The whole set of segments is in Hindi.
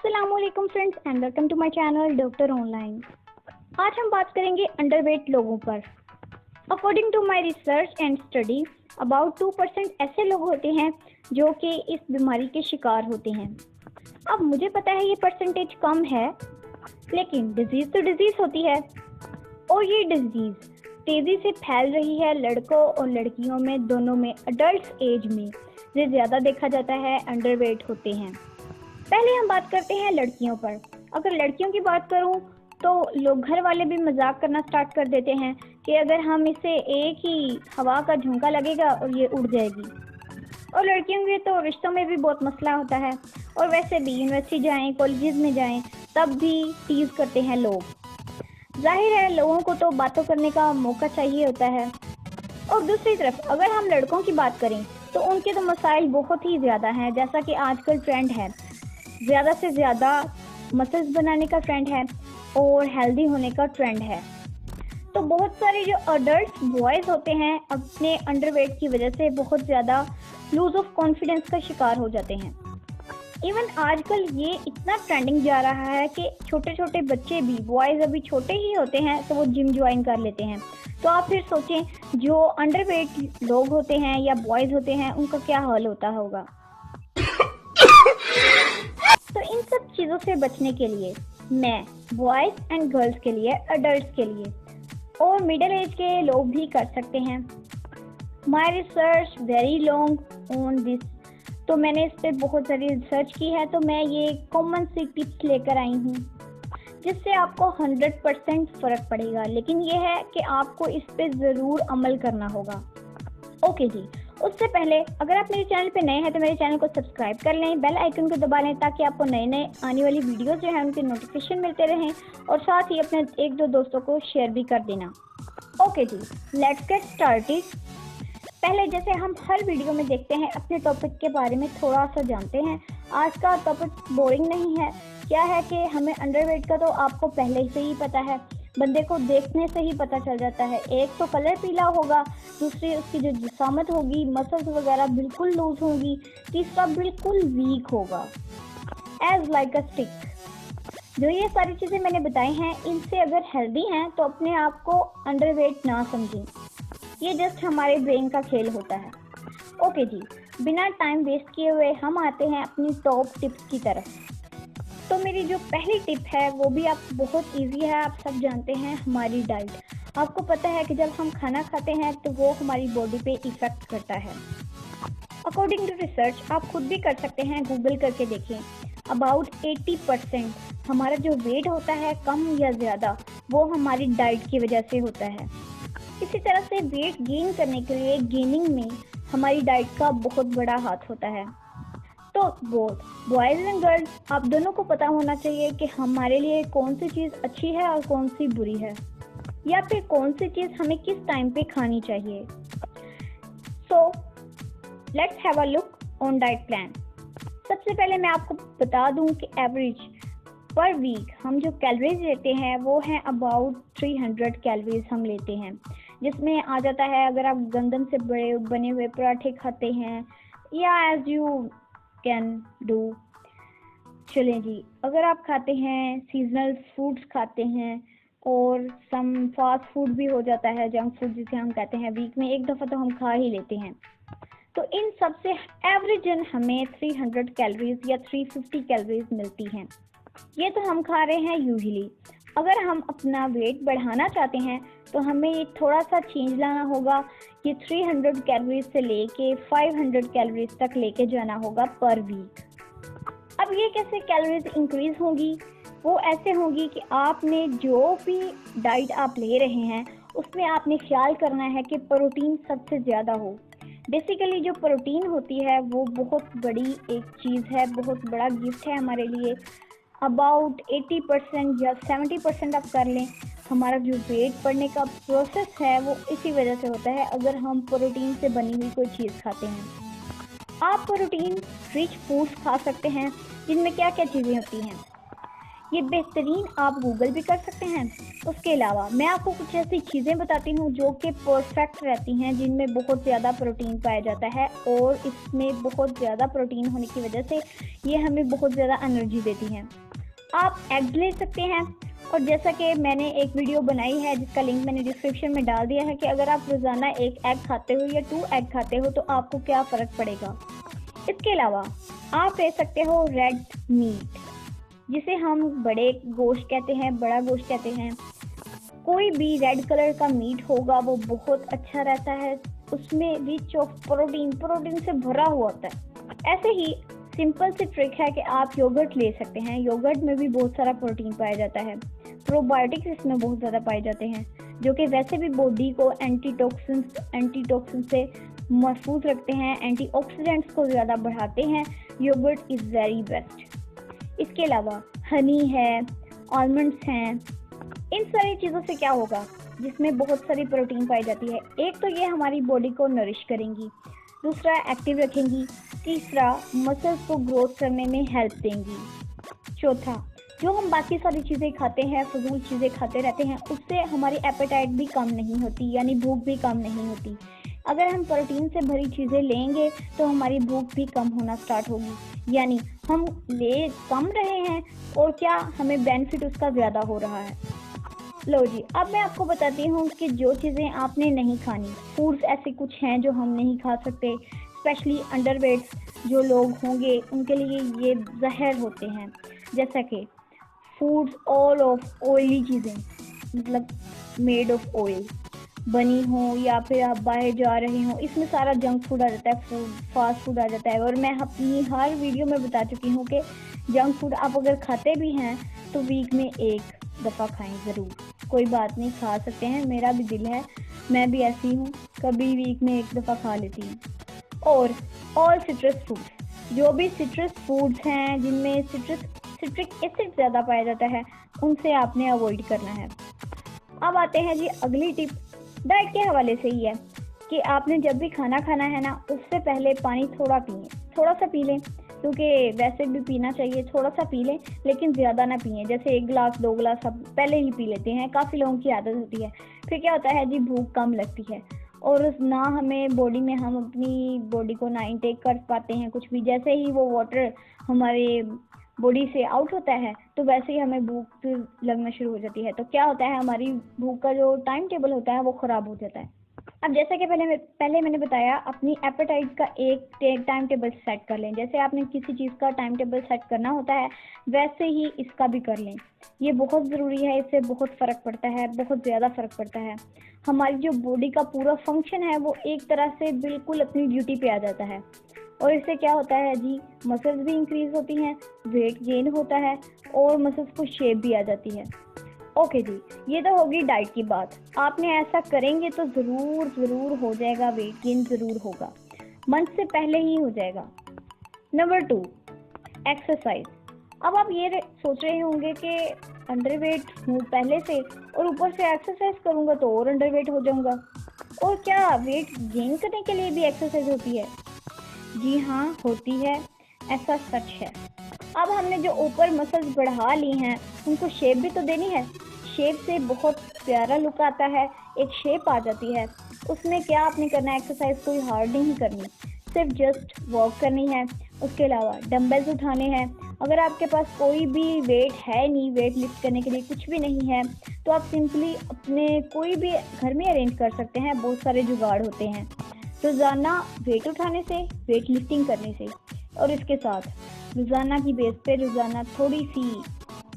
अस्सलामुअलैकुम friends and welcome to my channel doctor online. आज हम बात करेंगे अंडरवेट लोगों पर। According to my research and study about 2% ऐसे लोग होते हैं जो कि इस बीमारी के शिकार होते हैं। अब मुझे पता है ये परसेंटेज कम है, लेकिन डिजीज़ तो डिजीज़ होती है और ये डिजीज़ तेज़ी से फैल रही है लड़कों और लड़कियों में, दोनों में। अडल्ट एज में ये ज़्यादा देखा जाता है, अंडरवेट होते हैं। पहले हम बात करते हैं लड़कियों पर। अगर लड़कियों की बात करूं तो लोग, घर वाले भी मजाक करना स्टार्ट कर देते हैं कि अगर हम इसे एक ही हवा का झोंका लगेगा और ये उड़ जाएगी। और लड़कियों के तो रिश्तों में भी बहुत मसला होता है, और वैसे भी यूनिवर्सिटी जाएं, कॉलेजेस में जाएं, तब भी टीज करते हैं लोग। जाहिर है लोगों को तो बातों करने का मौका चाहिए होता है। और दूसरी तरफ अगर हम लड़कों की बात करें तो उनके तो मसाइल बहुत ही ज़्यादा हैं। जैसा कि आजकल ट्रेंड है, ज़्यादा से ज़्यादा मसल्स बनाने का ट्रेंड है और हेल्दी होने का ट्रेंड है। तो बहुत सारे जो अडल्ट बॉयज़ होते हैं अपने अंडरवेट की वजह से बहुत ज़्यादा लूज ऑफ कॉन्फिडेंस का शिकार हो जाते हैं। इवन आजकल ये इतना ट्रेंडिंग जा रहा है कि छोटे छोटे बच्चे भी, बॉयज़ अभी छोटे ही होते हैं तो वो जिम ज्वाइन कर लेते हैं। तो आप फिर सोचें जो अंडरवेट लोग होते हैं या बॉयज़ होते हैं उनका क्या हाल होता होगा। तो इन सब चीज़ों से बचने के लिए मैं बॉयज़ एंड गर्ल्स के लिए, अडल्ट के लिए और मिडिल एज के लोग भी कर सकते हैं। My research very long on this, तो मैंने इस पर बहुत सारी रिसर्च की है। तो मैं ये कॉमन सी टिप्स लेकर आई हूँ जिससे आपको 100% फ़र्क पड़ेगा। लेकिन ये है कि आपको इस पर ज़रूर अमल करना होगा। ओके जी, उससे पहले अगर आप मेरे चैनल पे नए हैं तो मेरे चैनल को सब्सक्राइब कर लें, बेल आइकन को दबा लें ताकि आपको नए नए आने वाली वीडियोस जो है उनके नोटिफिकेशन मिलते रहें, और साथ ही अपने 1-2 दोस्तों को शेयर भी कर देना। ओके जी, लेट्स गेट स्टार्टेड। पहले जैसे हम हर वीडियो में देखते हैं, अपने टॉपिक के बारे में थोड़ा सा जानते हैं। आज का टॉपिक बोरिंग नहीं है। क्या है कि हमें अंडरवेट का तो आपको पहले से ही पता है, बंदे को देखने से ही पता चल जाता है। एक तो कलर पीला होगा, दूसरी उसकी जो जिसामत होगी, मसल्स वगैरह बिल्कुल लूज होंगी, तीसरा बिल्कुल वीक होगा, एज लाइक अ स्टिक। जो ये सारी चीज़ें मैंने बताई हैं, इनसे अगर हेल्दी हैं तो अपने आप को अंडरवेट ना समझें। ये जस्ट हमारे ब्रेन का खेल होता है। ओके जी, बिना टाइम वेस्ट किए हुए हम आते हैं अपनी टॉप टिप्स की तरफ। तो मेरी जो पहली टिप है वो भी आप बहुत इजी है, आप सब जानते हैं, हमारी डाइट। आपको पता है कि जब हम खाना खाते हैं तो वो हमारी बॉडी पे इफ़ेक्ट करता है। अकॉर्डिंग टू रिसर्च आप खुद भी कर सकते हैं, गूगल करके देखें। अबाउट 80% हमारा जो वेट होता है, कम या ज़्यादा, वो हमारी डाइट की वजह से होता है। इसी तरह से वेट गेन करने के लिए गेनिंग में हमारी डाइट का बहुत बड़ा हाथ होता है। तो बोथ बॉयज़ एंड गर्ल्स, आप दोनों को पता होना चाहिए कि हमारे लिए कौन सी चीज़ अच्छी है और कौन सी बुरी है, या फिर कौन सी चीज़ हमें किस टाइम पे खानी चाहिए। So let's have a look on diet plan. सबसे पहले मैं आपको बता दूं कि एवरेज पर वीक हम जो कैलोरीज लेते हैं वो हैं अबाउट 300 कैलोरीज हम लेते हैं, जिसमें आ जाता है अगर आप गंदम से बने हुए पराठे खाते हैं, या एज यू कैन डू। चलें जी, अगर आप खाते हैं सीजनल फूड्स खाते हैं, और सम फास्ट फूड भी हो जाता है, जंक फूड जिसे हम कहते हैं, वीक में एक दफ़ा तो हम खा ही लेते हैं। तो इन सब से एवरेजन हमें 300 कैलोरीज या 350 कैलोरीज मिलती हैं। ये तो हम खा रहे हैं यूजुअली। अगर हम अपना वेट बढ़ाना चाहते हैं तो हमें ये थोड़ा सा चेंज लाना होगा। ये 300 कैलोरीज से लेके 500 कैलोरीज तक लेके जाना होगा पर वीक। अब ये कैसे कैलोरीज इंक्रीज होगी? वो ऐसे होगी कि आपने जो भी डाइट आप ले रहे हैं उसमें आपने ख्याल करना है कि प्रोटीन सबसे ज़्यादा हो। बेसिकली जो प्रोटीन होती है वो बहुत बड़ी एक चीज़ है, बहुत बड़ा गिफ्ट है हमारे लिए। अबाउट 80% या 70% आप कर लें। हमारा जो वेट बढ़ने का प्रोसेस है वो इसी वजह से होता है अगर हम प्रोटीन से बनी हुई कोई चीज़ खाते हैं। आप प्रोटीन रिच फूड्स खा सकते हैं जिनमें क्या क्या चीज़ें होती हैं। ये बेहतरीन आप गूगल भी कर सकते हैं। उसके अलावा मैं आपको कुछ ऐसी चीज़ें बताती हूँ जो कि परफेक्ट रहती हैं, जिनमें बहुत ज़्यादा प्रोटीन पाया जाता है और इसमें बहुत ज़्यादा प्रोटीन होने की वजह से ये हमें बहुत ज़्यादा एनर्जी देती हैं। आप एग्स ले सकते हैं, और जैसा कि मैंने एक वीडियो बनाई है जिसका लिंक मैंने डिस्क्रिप्शन में डाल दिया है कि अगर आप रोज़ाना एक एग खाते हो या 2 एग खाते हो तो आपको क्या फ़र्क पड़ेगा। इसके अलावा आप ले सकते हो रेड मीट, जिसे हम बड़े गोश्त कहते हैं, बड़ा गोश्त कहते हैं। कोई भी रेड कलर का मीट होगा वो बहुत अच्छा रहता है, उसमें रिच ऑफ प्रोटीन से भरा हुआ होता है। ऐसे ही सिंपल सी ट्रिक है कि आप योगर्ट ले सकते हैं। योगर्ट में भी बहुत सारा प्रोटीन पाया जाता है। प्रोबायोटिक्स इसमें बहुत ज़्यादा पाए जाते हैं, जो कि वैसे भी बॉडी को एंटीटॉक्सिन से महफूज रखते हैं, एंटीऑक्सीडेंट्स को ज़्यादा बढ़ाते हैं। Yoghurt is very best. इसके अलावा हनी है, आलमंड्स हैं। इन सारी चीज़ों से क्या होगा, जिसमें बहुत सारी प्रोटीन पाई जाती है। एक तो ये हमारी बॉडी को नरिश करेंगी, दूसरा एक्टिव रखेंगी, तीसरा मसल्स को ग्रोथ करने में हेल्प देंगी, चौथा जो हम बाकी सारी चीज़ें खाते हैं, फजूल चीज़ें खाते रहते हैं, उससे हमारी एपेटाइट भी कम नहीं होती, यानी भूख भी कम नहीं होती। अगर हम प्रोटीन से भरी चीज़ें लेंगे तो हमारी भूख भी कम होना स्टार्ट होगी, यानी हम ले कम रहे हैं और क्या हमें बेनिफिट उसका ज़्यादा हो रहा है। लो जी, अब मैं आपको बताती हूँ कि जो चीज़ें आपने नहीं खानी। फूड्स ऐसे कुछ हैं जो हम नहीं खा सकते, स्पेशली अंडरवेट्स जो लोग होंगे उनके लिए ये जहर होते हैं। जैसा कि फूड्स ऑल ऑफ ऑयली चीज़ें, मतलब मेड ऑफ ऑयल बनी हो, या फिर आप बाहर जा रहे हो, इसमें सारा जंक फूड आ जाता है, फास्ट फूड आ जाता है। और मैं अपनी हर वीडियो में बता चुकी हूँ कि जंक फूड आप अगर खाते भी हैं तो वीक में एक दफ़ा खाएं ज़रूर। कोई बात नहीं, खा सकते हैं, मेरा भी दिल है, मैं भी ऐसी हूँ, कभी वीक में एक दफ़ा खा लेती हूँ। और ऑल सिट्रस फ्रूट्स, जो भी सिट्रस फूड्स हैं जिनमें सिट्रिक एसिड ज़्यादा पाया जाता है, उनसे आपने अवॉइड करना है। अब आते हैं जी अगली टिप, डाइट के हवाले से ही है कि आपने जब भी खाना खाना है ना, उससे पहले पानी थोड़ा सा पी लें, क्योंकि वैसे भी पीना चाहिए, थोड़ा सा पी लें लेकिन ज़्यादा ना पिए। जैसे 1 गिलास 2 गिलास सब पहले ही पी लेते हैं, काफ़ी लोगों की आदत होती है। फिर क्या होता है जी, भूख कम लगती है और ना हमें बॉडी में, हम अपनी बॉडी को ना इनटेक कर पाते हैं कुछ भी। जैसे ही वो वाटर हमारे बॉडी से आउट होता है तो वैसे ही हमें भूख लगना शुरू हो जाती है। तो क्या होता है, हमारी भूख का जो टाइम टेबल होता है वो ख़राब हो जाता है। अब जैसा कि पहले मैंने बताया, अपनी एपेटाइट का एक टाइम टेबल सेट कर लें। जैसे आपने किसी चीज़ का टाइम टेबल सेट करना होता है, वैसे ही इसका भी कर लें। ये बहुत ज़रूरी है, इससे बहुत फ़र्क पड़ता है, बहुत ज़्यादा फ़र्क पड़ता है। हमारी जो बॉडी का पूरा फंक्शन है वो एक तरह से बिल्कुल अपनी ड्यूटी पे आ जाता है। और इससे क्या होता है जी, मसल्स भी इंक्रीज होती हैं, वेट गेन होता है और मसल्स को शेप भी आ जाती है। ओके जी, ये तो होगी डाइट की बात। आपने ऐसा करेंगे तो ज़रूर हो जाएगा, वेट गेन ज़रूर होगा, मंथ से पहले ही हो जाएगा। Number 2, exercise. अब आप ये सोच रहे होंगे कि अंडरवेट हूँ पहले से और ऊपर से एक्सरसाइज करूँगा तो और अंडरवेट हो जाऊँगा, और क्या वेट गेन करने के लिए भी एक्सरसाइज होती है? जी हाँ, होती है, ऐसा सच है। अब हमने जो ऊपर मसल्स बढ़ा ली हैं उनको शेप भी तो देनी है। शेप से बहुत प्यारा लुक आता है, एक शेप आ जाती है। उसमें क्या आपने करना है, एक्सरसाइज कोई हार्ड नहीं करनी, सिर्फ जस्ट वॉक करनी है। उसके अलावा डंबल्स उठाने हैं। अगर आपके पास कोई भी वेट है नहीं, वेट लिफ्ट करने के लिए कुछ भी नहीं है, तो आप सिंपली अपने कोई भी घर में अरेंज कर सकते हैं, बहुत सारे जुगाड़ होते हैं। रोज़ाना वेट उठाने से, वेट लिफ्टिंग करने से, और इसके साथ रोज़ाना की बेस पे रोज़ाना थोड़ी सी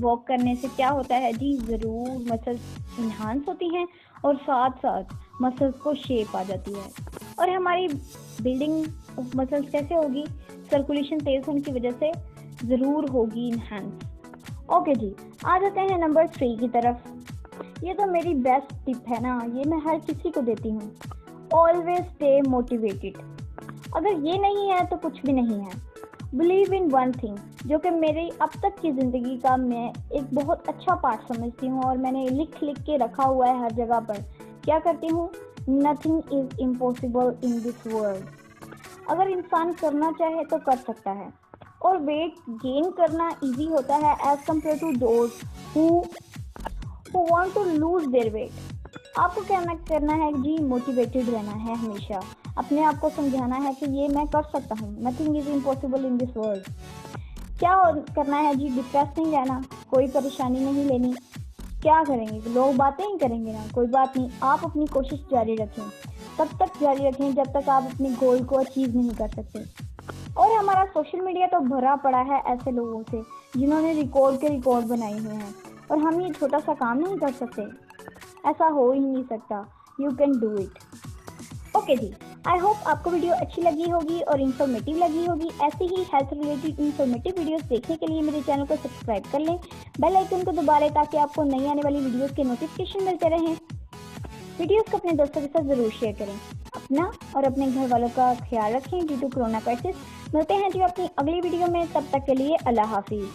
वॉक करने से क्या होता है जी, ज़रूर मसल्स इन्हांस होती हैं और साथ साथ मसल्स को शेप आ जाती है। और हमारी बिल्डिंग ऑफ मसल्स कैसे होगी, सर्कुलेशन तेज़ होने की वजह से ज़रूर होगी इन्हांस। ओके जी, आ जाते हैं नंबर 3 की तरफ। ये तो मेरी बेस्ट टिप है ना, ये मैं हर किसी को देती हूँ। Always stay motivated. अगर ये नहीं है तो कुछ भी नहीं है। बिलीव इन वन थिंग, जो कि मेरी अब तक की ज़िंदगी का मैं एक बहुत अच्छा पार्ट समझती हूँ और मैंने लिख के रखा हुआ है हर जगह पर। क्या करती हूँ, nothing is impossible in this world. अगर इंसान करना चाहे तो कर सकता है, और वेट गेन करना इजी होता है as compared to those who want to lose their weight. आपको क्या करना है जी, मोटिवेटेड रहना है हमेशा, अपने आप को समझाना है कि ये मैं कर सकता हूँ, nothing is impossible in this world. क्या करना है जी, डिप्रेस नहीं रहना, कोई परेशानी नहीं लेनी। क्या करेंगे, लोग बातें ही करेंगे ना, कोई बात नहीं, आप अपनी कोशिश जारी रखें, तब तक जारी रखें जब तक आप अपने गोल को अचीव नहीं कर सकते। और हमारा सोशल मीडिया तो भरा पड़ा है ऐसे लोगों से जिन्होंने रिकॉर्ड के रिकॉर्ड बनाए हुए हैं, और हम ये छोटा सा काम नहीं कर सकते, ऐसा हो ही नहीं सकता। You can do it. Okay जी, आई होप आपको वीडियो अच्छी लगी होगी और इन्फॉर्मेटिव लगी होगी। ऐसे ही हेल्थ रिलेटेड इन्फॉर्मेटिव वीडियोस देखने के लिए मेरे चैनल को सब्सक्राइब कर लें, बेल आइकन को दबा लें ताकि आपको नई आने वाली वीडियोस के नोटिफिकेशन मिलते रहें। वीडियोस को अपने दोस्तों के साथ ज़रूर शेयर करें। अपना और अपने घर वालों का ख्याल रखें ड्यू टू कोरोना क्राइसिस। मिलते हैं जी अपनी अगली वीडियो में, तब तक के लिए अल्लाह हाफिज़।